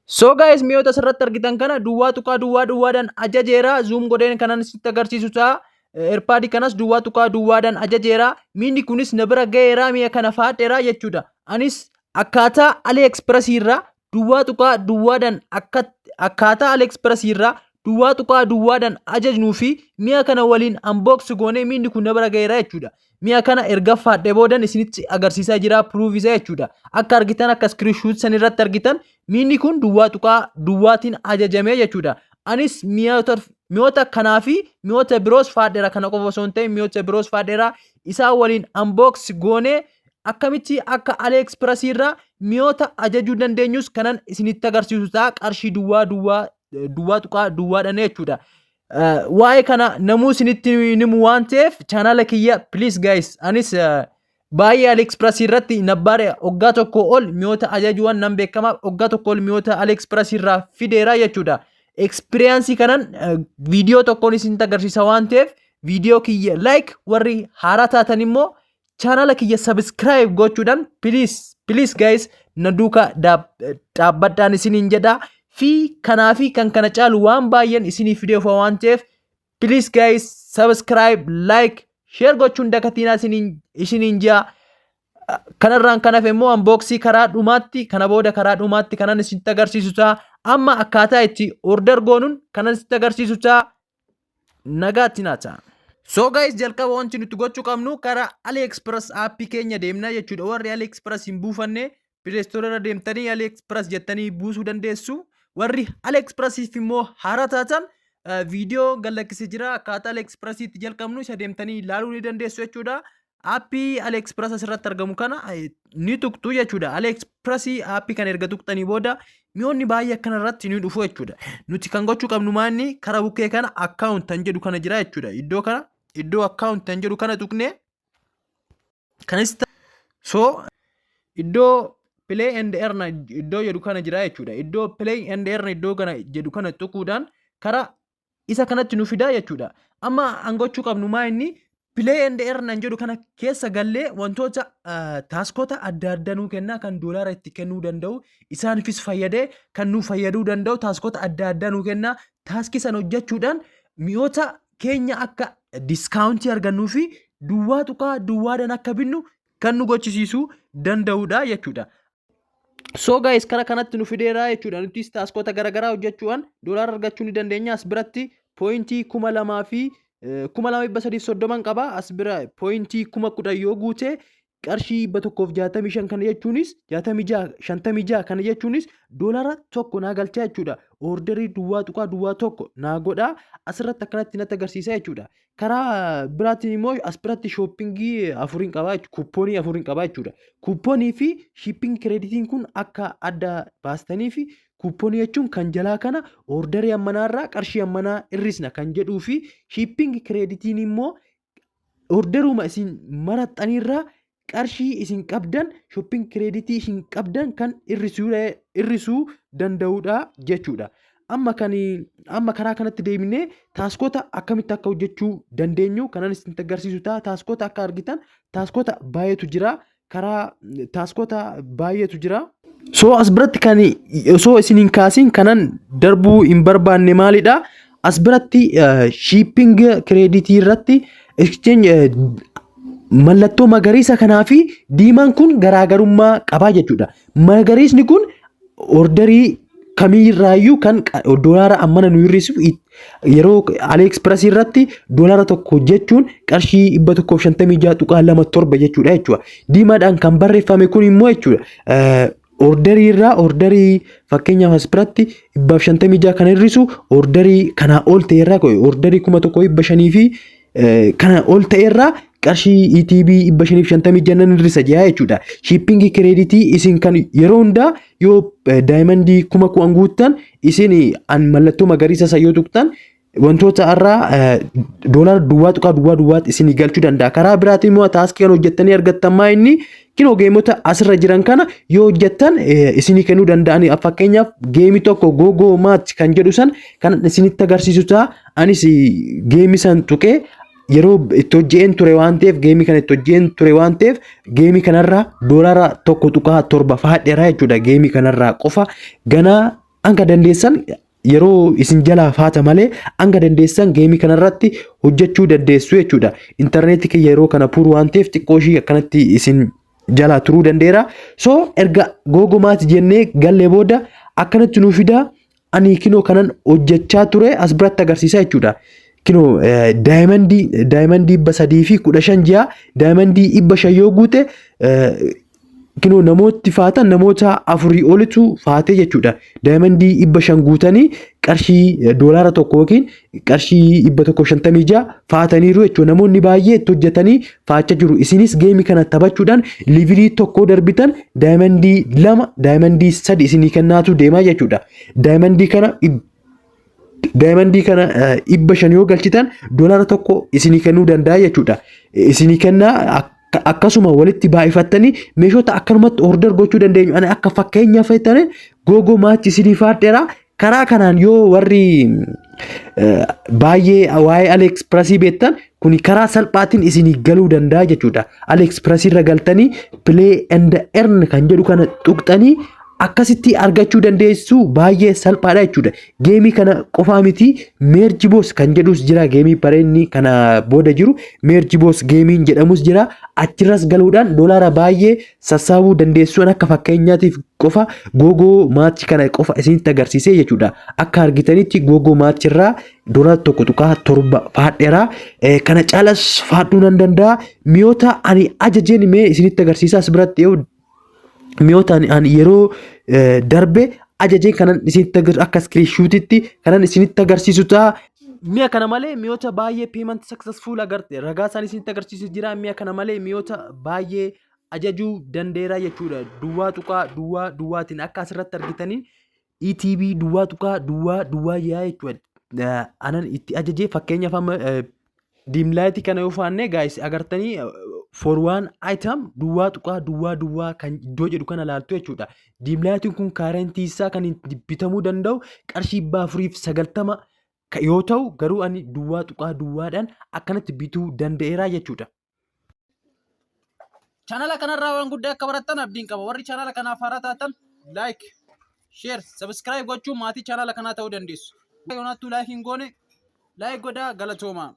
So guys, mi'oota asirratti argitan kana duwwaa tuqaa duwwaadhaan ajajeera. Zoom godheen kanan sitti agarsiisu ta'a. Airpaadii kanas duwwaa tuqaa duwwaadhaan ajajeera. Miini kunis na bira ga'eera, mi'a kana fadheera jechuudha. Anis akkaataa AliExpress irraa duwwaa tuqaa duwwaadhaan akkaataa AliExpress irraa duwwaa tuqaa duwwaadhaan ajajnuu fi mi'a kana waliin unbox goonee miini kun na bira ga'eera jechuudha. Mi'a kana erga fadhee boodan isinitti agarsiisaa jira, proof isa jechuudha. Akka argitan akka screenshot san irratti argitan miini kun duwwaa tuqaa duwwaatiin ajajamee jechuudha. Anis mi'oota kanaa fi mi'oota biroos fadheera, kana qofa osoo hin ta'in mi'oota biroos fadheera. Isaa waliin unbox goonee akkamitti akka AliExpress irraa mi'oota ajajuu dandeenyus kanan isinitti agarsiisu ta'a. Qarshii duwwaa tuqaa duwwaadhaan jechuudha. Waa'ee kana namuu isinitti himu waan ta'eef channel kiyya please guys, anis baay'ee AliExpress irratti nabbaare waggaa tokko ol mi'oota ajajuuwwan nan beekama, waggaa tokko ol mi'oota AliExpress irraa fideera jechuudha. Experience kanan viidiyoo tokkoon isinitti agarsiisa waan ta'eef viidiyoo kiyya like, warri haaraa taatan immoo channel kiyya subscribe gochuudhaan please guys na duuka dhaabbadhaan isiniin jedha. Fi kanaa fi kan kana caalu waan baay'een isinii fideef waan ta'eef please guys subscribe, like, share gochuun dakatina isiniin jaa. Kanarraan kanaaf immoo unboxii karaa dhumaatti, kana booda karaa dhumaatti kanan isinitti agarsiisu ta'a. Amma akkaataa itti order goonuun kanan isinitti agarsiisu ta'a. Nagaatti naa ta'a. So guys, jalqaba wanti nuti gochuu qabnu karaa AliExpress aappii keenya deemna jechuudha. Warri AliExpress hin buufanne Play Store irra deemtanii AliExpress jettanii buusuu dandeessu. Warri AliExpressiif immoo haaraa taatan viidiyoo galaksisee jira, akkaataa AliExpressiitti jalqabnu isa deemtanii ilaaluu ni dandeessu jechuudha. Aappii AliExpress asirratti argamu kana ni tuqxu jechuudha. AliExpressii aappii kana erga tuqxanii booda mi'oonni baay'ee akkanarratti ni dhufu jechuudha. Nuti kan gochuu qabnu maanni karaa bukkee kana account kan jedhu kana jira jechuudha. Iddoo account kan jedhu kana tuqne kanis so iddoo Play and Earn iddoo jedhu kana jira jechuudha. Iddoo Play and Earn iddoo kana jedhu kana tuquudhaan karaa isa kanatti nu fida jechuudha. Amma an gochuu qabnu maa inni Play and Earn jedhu kana keessa gallee wantoota taaskota adda addaa nuu kenna, kan doolaara itti kennuu danda'u, isaanifis fayyadee kan nu fayyaduu danda'u taaskota adda addaa nuu kenna. Taaskii san hojjechuudhaan mi'oota keenya akka diskaawuntii argannuu fi duwwaa tuqaa duwwaadhaan akka binnu kan nu gochisiisuu danda'udha jechuudha. So guys, karaa kanatti nu fideera jechuudha. Nutis taaskota garaagaraa hojjechuudhaan doolaara argachuu ni dandeenya. As biratti poointii 2,000 fi 2,330 qaba. As bira poointii 10,000 yoo guute qarshii 165 kana jechuunis 56 kana jechuunis doolaara tokko naa galcha jechuudha. Orderii duwwaa tuqaa duwwaa tokko naa godha. Asirratti akkanatti natti agarsiisa jechuudha. Karaa biraatiin immoo as biratti shoppingii 4 qaba, kuuppoonii 4 qaba jechuudha. Kuuppoonii fi shipping kreditiin kun akka adda baastanii fi kuuppoonii jechuun kan jalaa kana orderii ammanaarraa qarshii ammanaa hir'isna kan jedhuu fi shipping kreditiin immoo orderuma isin maraxxaniirraa qarshii isin qabdan shopping kreditii isin qabdan kan hir'isuu danda'udha jechuudha. Amma karaa kanatti deemnee taaskota akkamitti akka hojjechuu dandeenyu kanan isinitti agarsiisu ta'a. Taaskota akka argitan taaskota baay'eetu jira. Karaa taaskota baay'eetu jira. So as biratti kan osoo isiniin kaasiin kanan darbuu hin barbaanne maalidha? As biratti shipping kreditii irratti exchange mallattoo magariisa kanaa fi diimaan kun garaagarummaa qabaa jechuudha. Magariisni kun orderii kamiirraayyuu kan doolaara ammana nu hir'isu yeroo AliExpress irratti doolaara tokko jechuun qarshii 156.27 jechuudha. Diimaadhaan kan barreeffame kun immoo jechuudha. Orderii fakkeenyaaf as biratti 156 kan hir'isu orderii kanaa ol ta'erraa orderii 1,500 fi kana ol ta'erraa qarshii ETB 556 nan hir'isa jechuudha. Shipping kreditii isin kan yeroo hundaa yoo daayimandii 10,000 guuttan isin mallattoo magariisa isa yoo tuqxan wantoota irraa doolaara duwwaa tuqaa duwwaatti isin galchuu danda'a. Karaa biraatiin immoo taaskii kan hojjettanii argattan maa inni kinoo geemota asirra jiran kana yoo hojjettan isinii kennuu danda'an. Fakkeenyaaf geemii tokko googoo maach kan jedhu san kan isinitti agarsiisu ta'a. Anis geemii san tuqee yeroo itti hojjeen ture waan ta'eef geemii kana itti hojjeen ture waan ta'eef geemii kanarraa doolaara 1.7 fadheera jechuudha. Geemii kanarraa qofa ganaa hanga dandeessan yeroo isin jalaa faata malee hanga dandeessan geemii kanarratti hojjechuu dandeessu jechuudha. Intarneetii kiyya yeroo kana pur waan ta'eef xiqqoo ishii akkanatti isin jalaa turuu dandeera. So erga googomaati jennee gallee booda akkanatti nuu fidaa. Ani kinoo kanan hojjechaa ture as biratti agarsiisaa jechuudha. Kinoo daayimandii 315 ji'a daayimandii 500 yoo guute kinoo namooti faatan namoota 4 olitu faatee jechuudha. Daayimandii 500 guutanii qarshii doolaara tokko yookiin qarshii 156 faataniiru jechuudha. Namoonni baay'ee itti hojjetanii faachaa jiru. Isinis geemii kana taphachuudhaan liivilii tokko darbitan daayimandii 2 daayimandii 3 isinii kennaatu deemaa jechuudha. Daayimandii kana 500 yoo galchitan doolaara tokko isinii kennuu danda'a jechuudha. Isinii kennaa akkasuma walitti baay'ifattanii meeshota akkanumatti order gochuu dandeenyu. Ani akka fakkeenyaaf fayyadamee googoo maachi isinii faadheera. Karaa kanaan yoo warri baay'ee waa'ee AliExpress beektan kun karaa salphaatiin isinii galuu danda'a jechuudha. AliExpress irra galtanii play and earn kan jedhu kana tuqxanii akkasitti argachuu dandeessu baay'ee salphaadha jechuudha. Geemii kana qofaa miti Merge Boss kan jedhus jira. Geemii bareenni kana booda jiru Merge Boss geemiin jedhamus jira. Achirras galuudhaan doolaara baay'ee sassaabuu dandeessu. Akka fakkeenyaatiif qofa googoo maachi kana qofa isinitti agarsiisee jechuudha. Akka argitanitti googoo maachirraa doolaara 1.7 faadheera. Kana caalas faadhuu nan danda'a. Mi'oota ani ajajeen mee isinitti agarsiisaas biratti mi'oota ani yeroo darbe ajajeen kanan isinitti agarsiisu akka screenshotitti kanan isinitti agarsiisu ta'a. Mi'a kana malee mi'oota baay'ee payment successful agarte ragaa isaan isinitti agarsiisu jira. Mi'a kana malee mi'oota baay'ee ajajuu dandeera jechuudha. Duwwaa tuqaa duwwaatiin akka asirratti argitanii ETB duwwaa tuqaa duwwaa yaa jechuudha. Anan itti ajajee fakkeenyaaf amma diimlaayitii kana yoo faanne guys agartanii for one item duwwaa tuqaa duwwaa kan iddoo jedhu kana laaltu jechuudha. Diimlaayitiin kun kaarentii isaa kan bitamuu danda'u qarshii 490 yoo ta'u garuu ani duwwaa tuqaa duwwaadhaan akkanatti bituu danda'eera jechuudha. Chaanala kanarraa waan guddaa akka barattan abdiin qaba. Warri chaanala kanaaf haaraa taatan like, share, subscribe gochuun maatii chaanala kanaa ta'uu dandeessu. Yoonattuu like hin goone like godhaa galatooma.